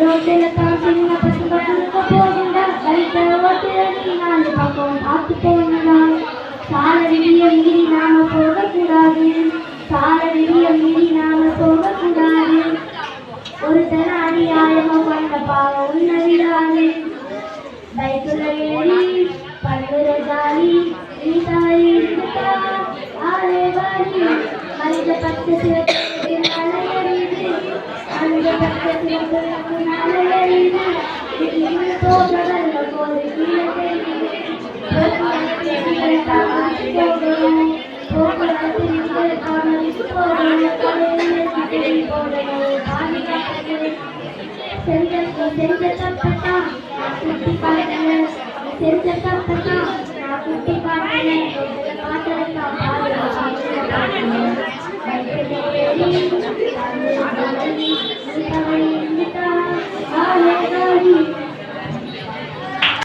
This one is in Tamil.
ரோட்டில் சின்ன பசங்க குறுக்க போகின்றா பைக்கை ஓட்டுறடி நாலு பக்கம் பார்த்து போனடா சால விதிய மீறி நாம போகக்கூடாது சால விதிய மீறி நாம போகக்கூடாது ஒருத்தன அநியாயமா பண்ண பாவம் உன்ன விடாது பைக்குள்ள ஏறி பல்லுற ஜாலி நீ தவறி இருக்கா ஆளே வாரி மனித பச்சை சிறப்பு நாளையறிது மனித பச்சை சிறப்பு நாளையறிது இது போகவல்ல போது கீழே தெரியுது போக்குவரத்து செஞ்ச தப்பட்டா குட்டி காட்டல செஞ்ச தப்பட்டா நான் குட்டி காட்டல பாட்டா பாடு